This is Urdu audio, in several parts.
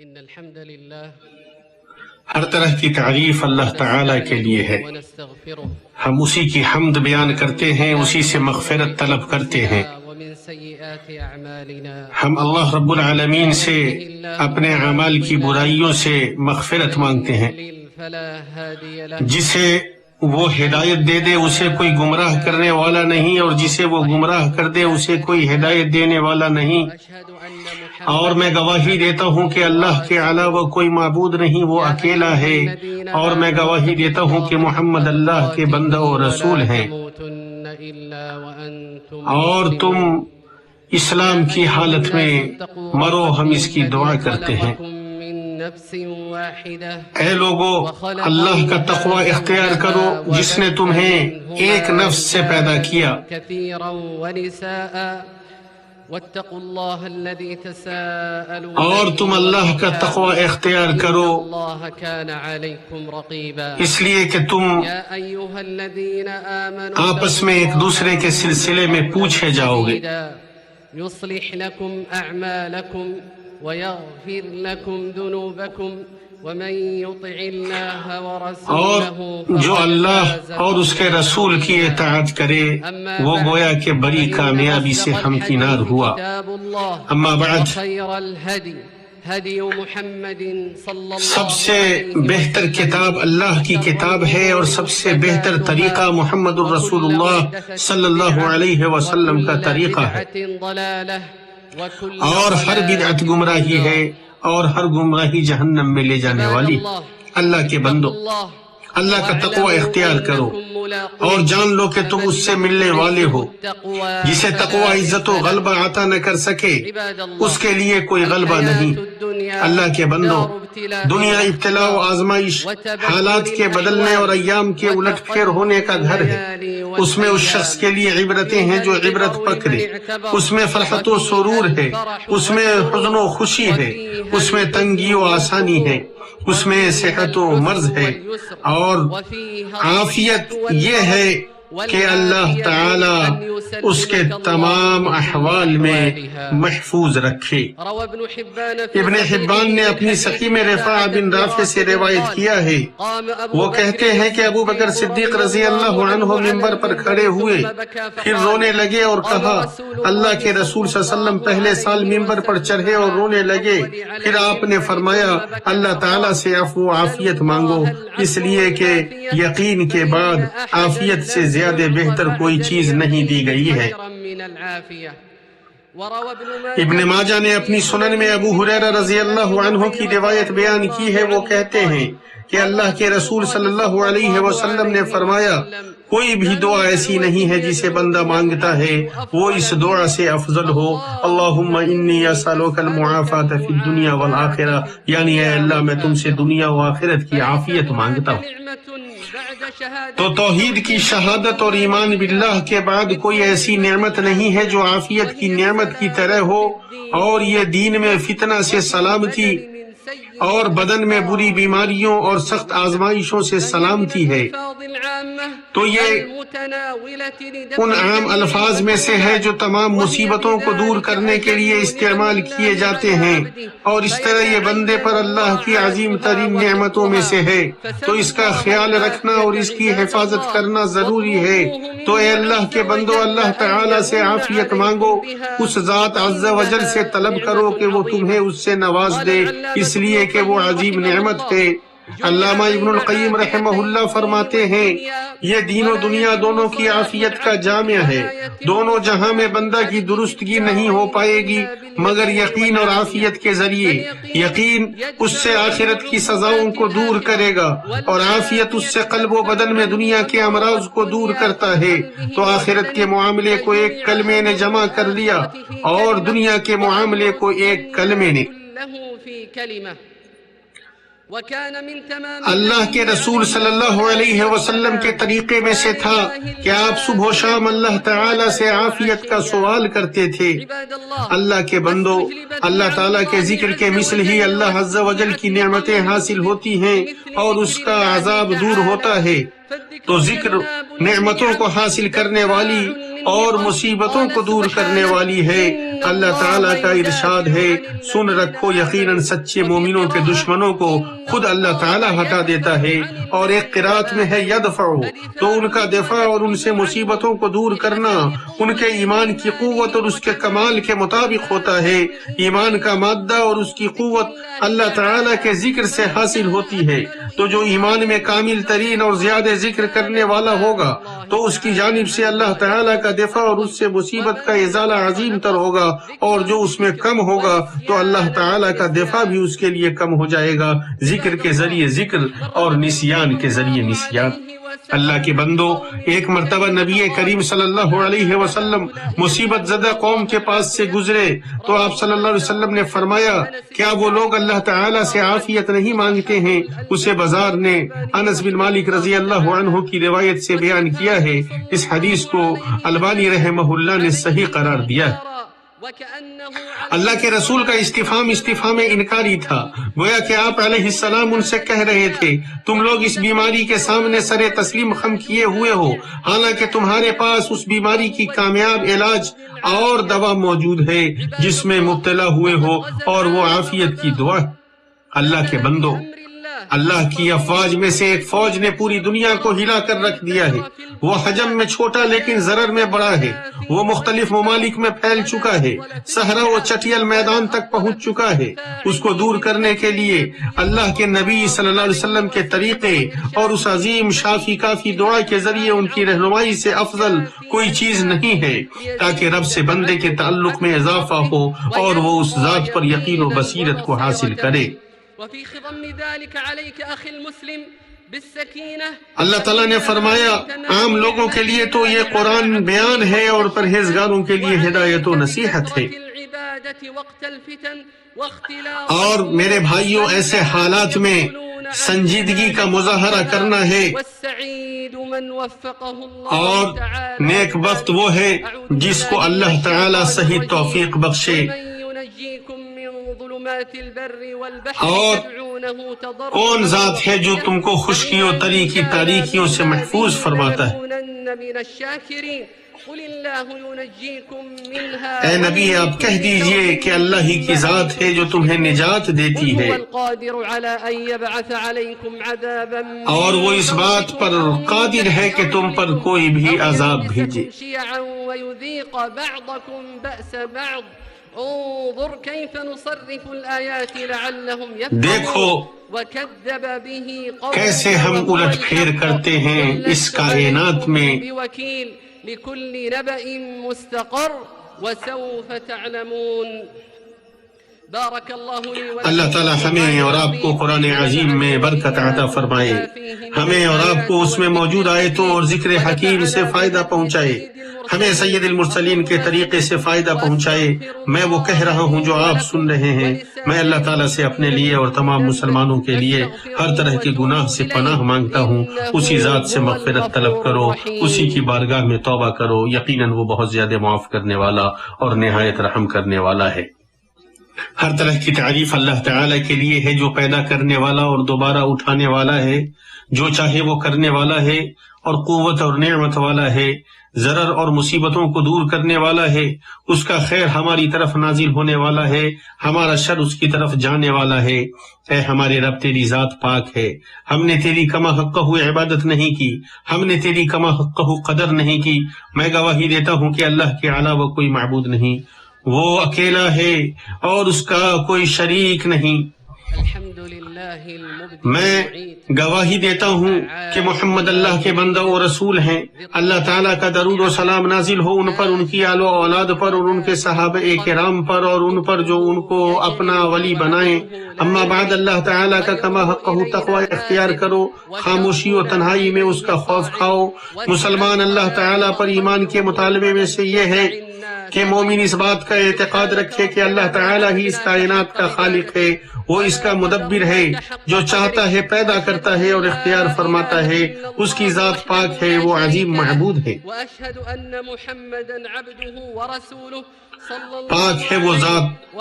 إن الحمد لله ہر طرح کی تعریف اللہ تعالیٰ کے لیے ہے. ونستغفره ہم اسی کی حمد بیان کرتے ہیں، اسی سے مغفرت طلب کرتے ہیں. ومن سيئات أعمالنا ہم اللہ رب العالمین سے اپنے اعمال کی برائیوں سے مغفرت مانگتے ہیں. فلا هادي له جسے وہ ہدایت دے دے اسے کوئی گمراہ کرنے والا نہیں، اور جسے وہ گمراہ کر دے اسے کوئی ہدایت دینے والا نہیں. أشهد أن اور میں گواہی دیتا ہوں کہ اللہ کے علاوہ کوئی معبود نہیں، وہ اکیلا ہے. اور میں گواہی دیتا ہوں کہ محمد اللہ کے بندہ و رسول ہیں. تموتن إلا وأنتم اور تم اسلام کی حالت میں مرو، ہم اس کی دعا کرتے ہیں. من نفس واحدة اے لوگو، اللہ کا تقوی اختیار کرو جس نے تمہیں ایک نفس سے پیدا کیا. كثيرا ونساء واتقوا الله الذي تساءلون اور تم اللہ کا تقوی اختیار کرو الله كان عليكم رقيبا اس لیے کہ تم يا أيها الذين آمنوا آپس میں ایک دوسرے کے سلسلے میں پوچھے جاؤ گے. يصلح لكم أعمالكم ويغفر لكم ذنوبكم ومن يطع الله اور ورسوله جو اللہ اور اس کے رسول کی اطاعت کرے وہ گویا کہ بڑی کامیابی سے ہمکنار ہوا. كتاب الله اما بعد، وخير الهدي هدي محمد صلى الله سب سے بہتر کتاب اللہ کی کتاب ہے، اور سب سے بہتر طریقہ محمد الرسول اللہ صلی اللہ علیہ وسلم کا طریقہ ہے. ضلالة وكل اور ہر بدعت گمراہی ہے، اور ہر گمراہی جہنم میں لے جانے والی. اللہ کے بندو، اللہ کا تقوی اختیار کرو اور جان لو کہ تم اس سے ملنے والے ہو. جسے تقوی عزت و غلبہ عطا نہ کر سکے اس کے لیے کوئی غلبہ نہیں. اللہ کے بندو، دنیا ابتلاء و آزمائش، حالات کے بدلنے اور ایام کے الٹ پھیر ہونے کا گھر ہے. اس میں اس شخص کے لیے عبرتیں ہیں جو عبرت پکڑے. اس میں فرحت و سرور ہے، اس میں حزن و خوشی ہے، اس میں تنگی و آسانی ہے، اس میں صحت و مرض ہے، اور عافیت یہ ہے کہ اللہ تعالی اس کے تمام احوال میں محفوظ رکھے. ابن حبان نے اپنی صحیح میں رفاع بن رافع سے روایت کیا ہے، وہ کہتے ہیں کہ ابو بکر صدیق رضی اللہ عنہ ممبر پر کھڑے ہوئے، پھر رونے لگے اور کہا اللہ کے رسول صلی اللہ علیہ وسلم پہلے سال ممبر پر چڑھے اور رونے لگے. پھر آپ نے فرمایا اللہ تعالیٰ سے عفو و عافیت مانگو، اس لیے کہ یقین کے بعد عافیت سے زیادہ بہتر کوئی چیز نہیں دی گئی ہے. ابن ماجہ نے اپنی سنن میں ابو ہریرہ رضی اللہ عنہ کی روایت بیان کی ہے. وہ کہتے ہیں کہ اللہ کے رسول صلی اللہ علیہ وسلم نے فرمایا کوئی بھی دعا ایسی نہیں ہے جسے بندہ مانگتا ہے وہ اس دعا سے افضل ہو. اللہم انی اسألک المعافات فی الدنیا والآخرہ، یعنی اے اللہ میں تم سے دنیا و آخرت کی عافیت مانگتا ہوں. تو توحید کی شہادت اور ایمان باللہ کے بعد کوئی ایسی نعمت نہیں ہے جو عافیت کی نعمت کی طرح ہو، اور یہ دین میں فتنہ سے سلامتی اور بدن میں بری بیماریوں اور سخت آزمائشوں سے سلامتی ہے. تو یہ ان عام الفاظ میں سے ہے جو تمام مصیبتوں کو دور کرنے کے لیے استعمال کیے جاتے ہیں، اور اس طرح یہ بندے پر اللہ کی عظیم ترین نعمتوں میں سے ہے. تو اس کا خیال رکھنا اور اس کی حفاظت کرنا ضروری ہے. تو اے اللہ کے بندو، اللہ تعالی سے عافیت مانگو، اس ذات عز و جل سے طلب کرو کہ وہ تمہیں اس سے نواز دے، اس لیے کہ وہ عظیم نعمت ہے. علامہ ابن القیم رحمہ اللہ فرماتے ہیں یہ دین و دنیا دونوں کی عافیت کا جامع ہے. دونوں جہاں میں بندہ کی درستگی نہیں ہو پائے گی مگر یقین اور عافیت کے ذریعے. یقین اس سے آخرت کی سزاؤں کو دور کرے گا، اور عافیت اس سے قلب و بدن میں دنیا کے امراض کو دور کرتا ہے. تو آخرت کے معاملے کو ایک کلمے نے جمع کر لیا اور دنیا کے معاملے کو ایک کلمے نے. اللہ کے رسول صلی اللہ علیہ وسلم کے طریقے میں سے تھا کہ آپ صبح و شام اللہ تعالیٰ سے عافیت کا سوال کرتے تھے. اللہ کے بندو، اللہ تعالیٰ کے ذکر کے مثل ہی اللہ عز و جل کی نعمتیں حاصل ہوتی ہیں اور اس کا عذاب دور ہوتا ہے. تو ذکر نعمتوں کو حاصل کرنے والی اور مصیبتوں کو دور کرنے والی ہے. اللہ تعالیٰ کا ارشاد ہے، سن رکھو یقیناً سچے مومنوں کے دشمنوں کو خود اللہ تعالیٰ ہٹا دیتا ہے، اور ایک قرات میں ہے یدفع، تو ان کا دفاع اور ان سے مصیبتوں کو دور کرنا ان کے ایمان کی قوت اور اس کے کمال کے مطابق ہوتا ہے۔ ایمان کا مادہ اور اس کی قوت اللہ تعالیٰ کے ذکر سے حاصل ہوتی ہے، تو جو ایمان میں کامل ترین اور زیادہ ذکر کرنے والا ہوگا تو اس کی جانب سے اللہ تعالیٰ کا دفاع اور اس سے مصیبت کا ازالہ عظیم تر ہوگا، اور جو اس میں کم ہوگا تو اللہ تعالیٰ کا دفاع بھی اس کے لیے کم ہو جائے گا، ذکر کے ذریعے ذکر اور نسیان کے ذریعے نسیان۔ اللہ کے بندو، ایک مرتبہ نبی کریم صلی اللہ علیہ وسلم مصیبت زدہ قوم کے پاس سے گزرے تو آپ صلی اللہ علیہ وسلم نے فرمایا، کیا وہ لوگ اللہ تعالیٰ سے عافیت نہیں مانگتے ہیں؟ اسے بازار نے انس بن مالک رضی اللہ عنہ کی روایت سے بیان کیا ہے۔ اس حدیث کو البانی رحمہ اللہ نے صحیح قرار دیا ہے۔ اللہ کے رسول کا استفہام انکاری تھا، گویا کہ آپ علیہ السلام ان سے کہہ رہے تھے، تم لوگ اس بیماری کے سامنے سر تسلیم خم کیے ہوئے ہو، حالانکہ تمہارے پاس اس بیماری کی کامیاب علاج اور دوا موجود ہے جس میں مبتلا ہوئے ہو، اور وہ عافیت کی دعا۔ اللہ کے بندو، اللہ کی افواج میں سے ایک فوج نے پوری دنیا کو ہلا کر رکھ دیا ہے۔ وہ حجم میں چھوٹا لیکن ضرر میں بڑا ہے، وہ مختلف ممالک میں پھیل چکا ہے، صحرا و چٹیل میدان تک پہنچ چکا ہے۔ اس کو دور کرنے کے لیے اللہ کے نبی صلی اللہ علیہ وسلم کے طریقے اور اس عظیم شافی کافی دعا کے ذریعے ان کی رہنمائی سے افضل کوئی چیز نہیں ہے، تاکہ رب سے بندے کے تعلق میں اضافہ ہو اور وہ اس ذات پر یقین و بصیرت کو حاصل کرے۔ اللہ تعالیٰ نے فرمایا، عام لوگوں کے لیے تو یہ قرآن بیان ہے اور پرہیزگاروں کے لیے ہدایت و نصیحت ہے۔ اور میرے بھائیوں، ایسے حالات میں سنجیدگی کا مظاہرہ کرنا ہے، اور نیک بخت وہ ہے جس کو اللہ تعالیٰ صحیح توفیق بخشے۔ اور کون ذات ہے جو تم کو خشکی و تری کی تاریکیوں سے محفوظ فرماتا ہے؟ اے نبی، آپ کہہ دیجئے کہ اللہ ہی کی ذات ہے جو تمہیں نجات دیتی ہے، اور وہ اس بات پر قادر ہے کہ تم پر کوئی بھی عذاب بھیجے۔ دیکھو کیسے ہم الٹ پھیر کرتے ہیں اس کائنات میں۔ اللہ تعالیٰ ہمیں اور آپ کو قرآن عظیم میں برکت عطا فرمائے، ہمیں اور آپ کو اس میں موجود آیتوں اور ذکر حکیم سے فائدہ پہنچائے، ہمیں سید المرسلین کے طریقے سے فائدہ پہنچائے۔ میں وہ کہہ رہا ہوں جو آپ سن رہے ہیں۔ میں اللہ تعالیٰ سے اپنے لیے اور تمام مسلمانوں کے لیے ہر طرح کے گناہ سے پناہ مانگتا ہوں۔ اسی ذات سے مغفرت طلب کرو، اسی کی بارگاہ میں توبہ کرو، یقیناً وہ بہت زیادہ معاف کرنے والا اور نہایت رحم کرنے والا ہے۔ ہر طرح کی تعریف اللہ تعالیٰ کے لیے ہے، جو پیدا کرنے والا اور دوبارہ اٹھانے والا ہے، جو چاہے وہ کرنے والا ہے، اور قوت اور نعمت والا ہے، ضرر اور مصیبتوں کو دور کرنے والا ہے۔ اس کا خیر ہماری طرف نازل ہونے والا ہے، ہمارا شر اس کی طرف جانے والا ہے۔ اے ہمارے رب، تیری ذات پاک ہے، ہم نے تیری کما حقہ عبادت نہیں کی، ہم نے تیری کما حقہ قدر نہیں کی۔ میں گواہی دیتا ہوں کہ اللہ کے علاوہ کوئی معبود نہیں، وہ اکیلا ہے اور اس کا کوئی شریک نہیں۔ میں گواہی دیتا ہوں کہ محمد اللہ کے بندہ و رسول ہیں۔ اللہ تعالیٰ کا درود و سلام نازل ہو ان پر، ان کی آل و اولاد پر، اور ان کے صحابہ کرام پر، اور ان پر جو ان کو اپنا ولی بنائیں۔ اما بعد، اللہ تعالیٰ کا کما حقہ تقوی اختیار کرو، خاموشی و تنہائی میں اس کا خوف کھاؤ۔ مسلمان اللہ تعالیٰ پر ایمان کے مطالبے میں سے یہ ہے کہ مومن اس بات کا اعتقاد رکھے کہ اللہ تعالیٰ ہی اس کائنات کا خالق ہے، وہ اس کا مدبر ہے، جو چاہتا ہے پیدا کرتا ہے اور اختیار فرماتا ہے، اس کی ذات پاک ہے، وہ عظیم معبود ہے۔ پاک ہے وہ ذات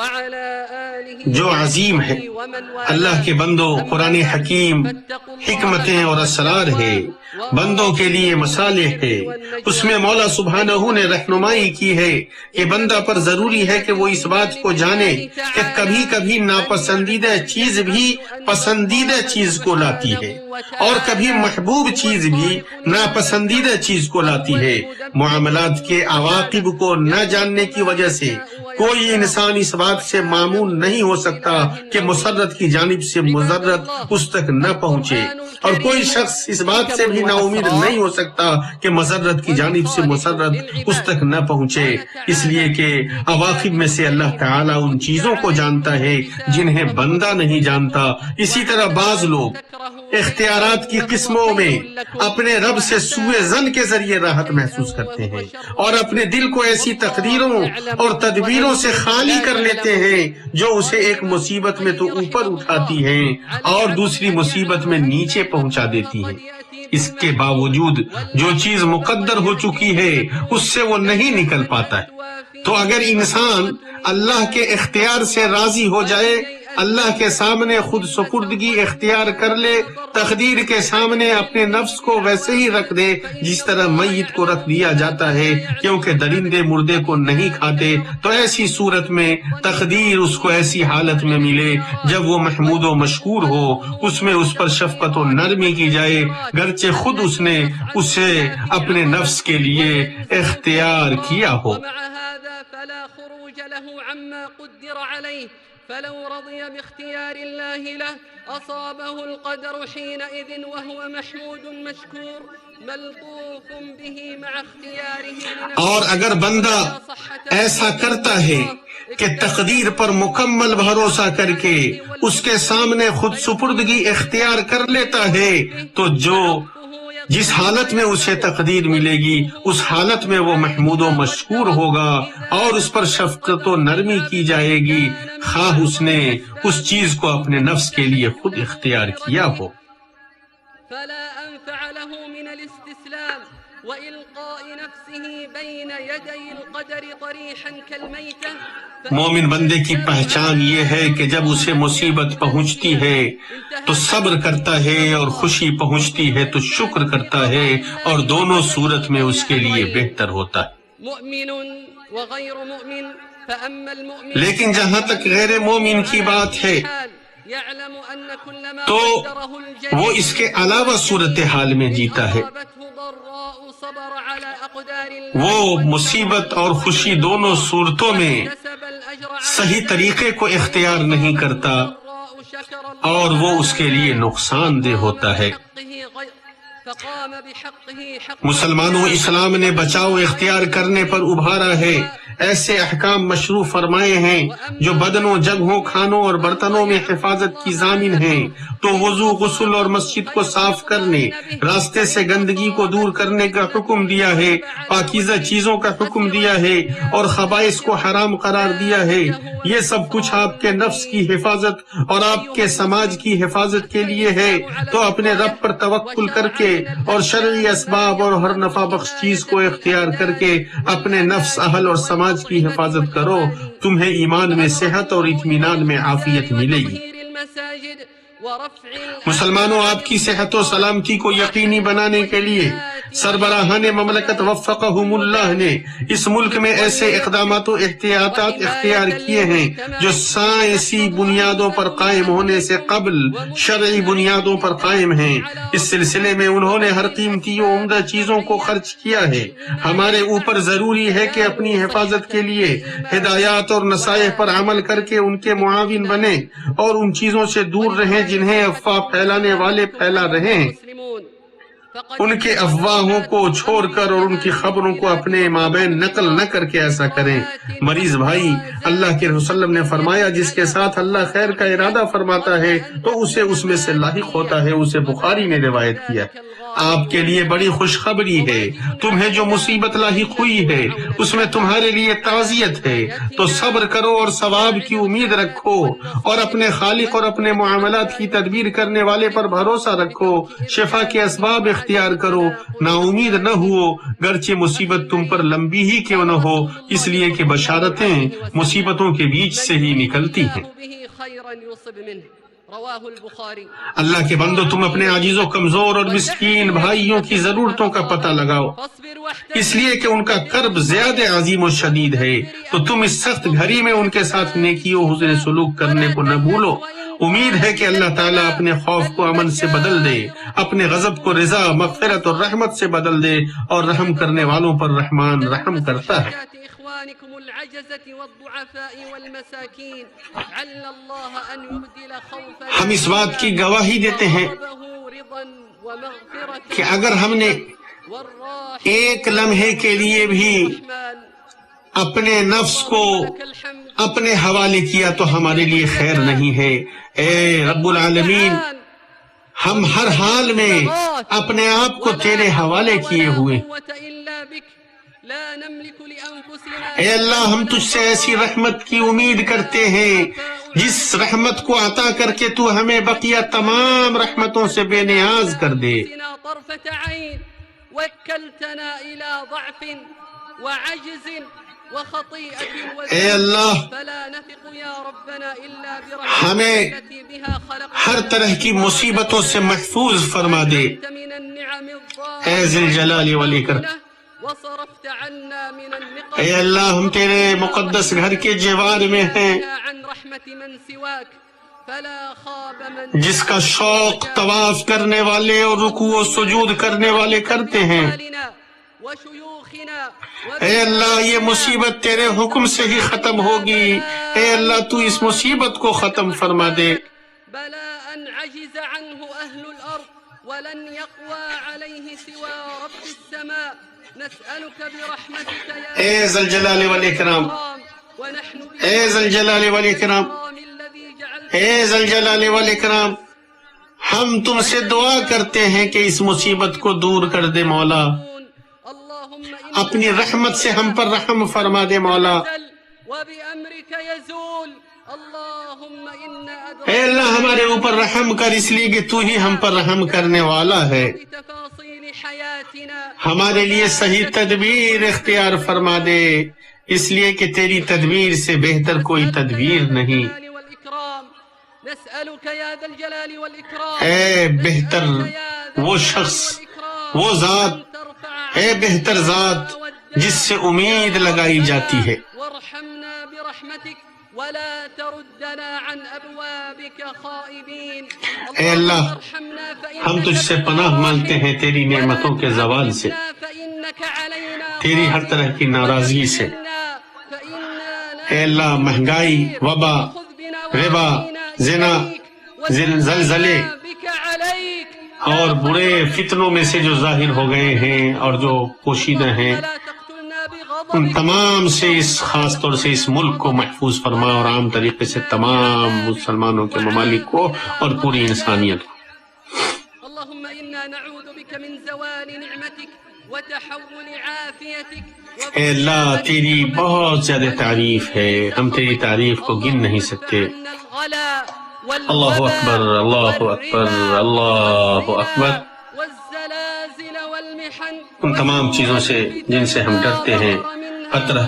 جو عظیم ہے۔ اللہ کے بندوں، قرآن حکیم حکمتیں اور اسرار ہے، بندوں کے لیے مصالح ہے۔ اس میں مولا سبحانہ نے رہنمائی کی ہے کہ بندہ پر ضروری ہے کہ وہ اس بات کو جانے کہ کبھی کبھی ناپسندیدہ چیز بھی پسندیدہ چیز کو لاتی ہے، اور کبھی محبوب چیز بھی ناپسندیدہ چیز کو لاتی ہے۔ معاملات کے عواقب کو نہ جاننے کی وجہ سے کوئی انسان اس بات سے مامون نہیں ہو سکتا کہ مسرت کی جانب سے مضرت اس تک نہ پہنچے، اور کوئی شخص اس بات سے بھی نا امید نہیں ہو سکتا کہ مسرت کی جانب سے مسرت اس تک نہ پہنچے، اس لیے کہ عواقب میں سے اللہ تعالیٰ ان چیزوں کو جانتا ہے جنہیں بندہ نہیں جانتا۔ اسی طرح بعض لوگ اختیارات کی قسموں میں اپنے رب سے سوء ظن کے ذریعے راحت محسوس کرتے ہیں، اور اپنے دل کو ایسی تقریروں اور تدبیروں سے خالی کر لیتے ہیں جو اسے ایک مصیبت میں تو اوپر اٹھاتی ہیں اور دوسری مصیبت میں نیچے پہنچا دیتی ہیں۔ اس کے باوجود جو چیز مقدر ہو چکی ہے اس سے وہ نہیں نکل پاتا ہے۔ تو اگر انسان اللہ کے اختیار سے راضی ہو جائے، اللہ کے سامنے خود سپردگی اختیار کر لے، تقدیر کے سامنے اپنے نفس کو ویسے ہی رکھ دے جس طرح میت کو رکھ دیا جاتا ہے، کیونکہ درندے مردے کو نہیں کھاتے، تو ایسی صورت میں تقدیر اس کو ایسی حالت میں ملے جب وہ محمود و مشکور ہو، اس میں اس پر شفقت و نرمی کی جائے، گرچہ خود اس نے اسے اپنے نفس کے لیے اختیار کیا ہو۔ فلو رضي باختيار الله له أصابه القدر حينئذ وهو محمود مشكور ملطوف به مع اختياره۔ اور اگر بندہ ایسا کرتا ہے کہ تقدیر پر مکمل بھروسہ کر کے اس کے سامنے خود سپردگی اختیار کر لیتا ہے، تو جو جس حالت میں اسے تقدیر ملے گی اس حالت میں وہ محمود و مشکور ہوگا، اور اس پر شفقت و نرمی کی جائے گی، خواہ اس نے اس چیز کو اپنے نفس کے لیے خود اختیار کیا ہو۔ فلا أنفع له من الاستسلام وإلقاء نفسه بين يدي القدر طريحا كالميتة۔ مومن بندے کی پہچان یہ ہے کہ جب اسے مصیبت پہنچتی ہے تو صبر کرتا ہے، اور خوشی پہنچتی ہے تو شکر کرتا ہے، اور دونوں صورت میں اس کے لیے بہتر ہوتا ہے۔ مؤمن وغير مؤمن فأما المؤمن لیکن جہاں تک غیر مومن کی بات ہے تو وہ اس کے علاوہ صورتحال میں جیتا ہے، وہ مصیبت اور خوشی دونوں صورتوں میں صحیح طریقے کو اختیار نہیں کرتا، اور وہ اس کے لیے نقصان دہ ہوتا ہے۔ مسلمانوں، اسلام نے بچاؤ اختیار کرنے پر ابھارا ہے، ایسے احکام مشروع فرمائے ہیں جو بدنوں، جگہوں، کھانوں اور برتنوں میں حفاظت کی ضامن ہیں۔ تو وضو، غسل اور مسجد کو صاف کرنے، راستے سے گندگی کو دور کرنے کا حکم دیا ہے، پاکیزہ چیزوں کا حکم دیا ہے، اور خبائث کو حرام قرار دیا ہے۔ یہ سب کچھ آپ کے نفس کی حفاظت اور آپ کے سماج کی حفاظت کے لیے ہے۔ تو اپنے رب پر توکل کر کے اور شرعی اسباب اور ہر نفع بخش چیز کو اختیار کر کے اپنے نفس، اہل اور سماج کی حفاظت کرو، تمہیں ایمان میں صحت اور اطمینان میں عافیت ملے گی۔ مسلمانوں، آپ کی صحت و سلامتی کو یقینی بنانے کے لیے سربراہان مملکت وفقہم اللہ نے اس ملک میں ایسے اقدامات و احتیاطات اختیار کیے ہیں جو سائنسی بنیادوں پر قائم ہونے سے قبل شرعی بنیادوں پر قائم ہیں۔ اس سلسلے میں انہوں نے ہر قیمتی و عمدہ چیزوں کو خرچ کیا ہے۔ ہمارے اوپر ضروری ہے کہ اپنی حفاظت کے لیے ہدایات اور نصائح پر عمل کر کے ان کے معاون بنیں، اور ان چیزوں سے دور رہیں جنہیں افواہ پھیلانے والے پھیلا رہے ہیں۔ ان کے افواہوں کو چھوڑ کر اور ان کی خبروں کو اپنے مابین نقل نہ کر کے ایسا کریں۔ مریض بھائی، اللہ کے رسول صلی اللہ علیہ وسلم نے فرمایا، جس کے ساتھ اللہ خیر کا ارادہ فرماتا ہے تو اسے اس میں سے لاحق ہوتا ہے۔ اسے بخاری نے روایت کیا۔ آپ کے لیے بڑی خوشخبری ہے، تمہیں جو مصیبت لاحق ہوئی ہے اس میں تمہارے لیے تعزیت ہے، تو صبر کرو اور ثواب کی امید رکھو، اور اپنے خالق اور اپنے معاملات کی تدبیر کرنے والے پر بھروسہ رکھو۔ شفا کے اسباب اختیار کرو، نا امید نہ ہو گرچہ مصیبت تم پر لمبی ہی کیوں نہ ہو، اس لیے کہ بشارتیں مصیبتوں کے بیچ سے ہی نکلتی ہیں۔ اللہ کے بندو، تم اپنے عاجز و کمزور اور مسکین بھائیوں کی ضرورتوں کا پتہ لگاؤ، اس لیے کہ ان کا کرب زیادہ عظیم و شدید ہے، تو تم اس سخت گھڑی میں ان کے ساتھ نیکی و حسن سلوک کرنے کو نہ بھولو۔ امید ہے کہ اللہ تعالیٰ اپنے خوف کو امن سے بدل دے، اپنے غضب کو رضا، مغفرت اور رحمت سے بدل دے، اور رحم کرنے والوں پر رحمان رحم کرتا ہے۔ ہم اس بات کی گواہی دیتے ہیں کہ اگر ہم نے ایک لمحے کے لیے بھی اپنے نفس کو اپنے حوالے کیا تو ہمارے لیے خیر نہیں ہے۔ اے رب العالمین، ہم ہر حال میں اپنے آپ کو تیرے حوالے کیے ہوئے۔ اے اللہ، ہم تجھ سے ایسی رحمت کی امید کرتے ہیں جس رحمت کو عطا کر کے تو ہمیں بقیہ تمام رحمتوں سے بے نیاز کر دے۔ اے اللہ، ہمیں ہر طرح کی مصیبتوں سے محفوظ فرما دے۔ اے ذی الجلال والاکرام، اے اللہ، ہم تیرے مقدس گھر کے جوار میں ہیں، جس کا شوق طواف کرنے والے اور رکوع و سجود کرنے والے کرتے ہیں۔ اے اللہ، یہ مصیبت تیرے حکم سے ہی ختم ہوگی۔ اے اللہ، تو اس مصیبت کو ختم فرما دے۔ اے ذی الجلال والاکرام، اے ذی الجلال والاکرام، اے ذی الجلال والاکرام، ہم تم سے دعا کرتے ہیں کہ اس مصیبت کو دور کر دے مولا، اپنی رحمت سے ہم پر رحم فرما دے مولا۔ اے اللہ، ہمارے اوپر رحم کر، اس لیے کہ تو ہی ہم پر رحم کرنے والا ہے۔ ہمارے لیے صحیح تدبیر اختیار فرما دے، اس لیے کہ تیری تدبیر سے بہتر کوئی تدبیر نہیں۔ اے بہتر وہ شخص، وہ ذات، اے بہتر ذات جس سے امید لگائی جاتی ہے۔ اے اللہ، ہم تجھ سے پناہ مانگتے ہیں تیری نعمتوں کے زوال سے، تیری ہر طرح کی ناراضگی سے۔ اے اللہ، مہنگائی، وبا، ربا، زنا، زلزلے اور برے فتنوں میں سے جو ظاہر ہو گئے ہیں اور جو پوشیدہ ہیں، ان تمام سے اس خاص طور سے اس ملک کو محفوظ فرما، اور عام طریقے سے تمام مسلمانوں کے ممالک کو اور پوری انسانیت کو۔ اے اللہ، تیری بہت زیادہ تعریف ہے، ہم تیری تعریف کو گن نہیں سکتے۔ اللہ اکبر، اللہ اکبر، اللہ اکبر۔ ان تمام چیزوں سے جن سے ہم ڈرتے ہیں، ہر طرح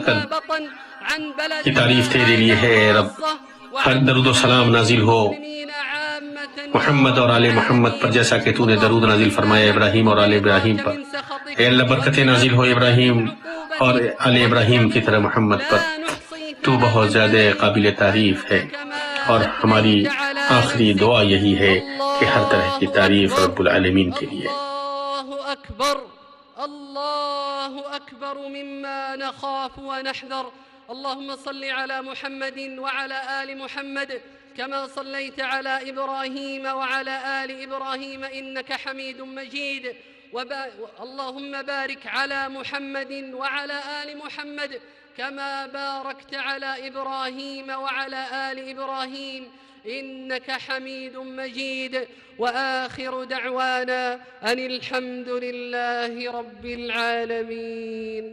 کی تعریف تیرے لیے ہے اے رب۔ ہر درود و سلام نازل ہو محمد اور آل محمد پر، جیسا کہ تو نے درود نازل فرمایا ابراہیم اور آل ابراہیم پر۔ اے اللہ، برکتیں نازل ہو ابراہیم اور آل ابراہیم کی طرح محمد پر۔ تو بہت زیادہ قابل تعریف ہے، اور ہماری آخری دعا یہی ہے کہ ہر طرح کی تعریف رب العالمین کے لیے۔ اللہ اکبر، اللہ اکبر مما نخاف ونحذر۔ اللهم صل على محمد وعلى آل محمد كما صليت على إبراهيم وعلى آل إبراهيم إنك حميد مجيد. اللهم بارك على محمد وعلى آل محمد كما باركت على إبراهيم وعلى آل إبراهيم إنك حميد مجيد. وآخر دعوانا أن الحمد لله رب العالمين.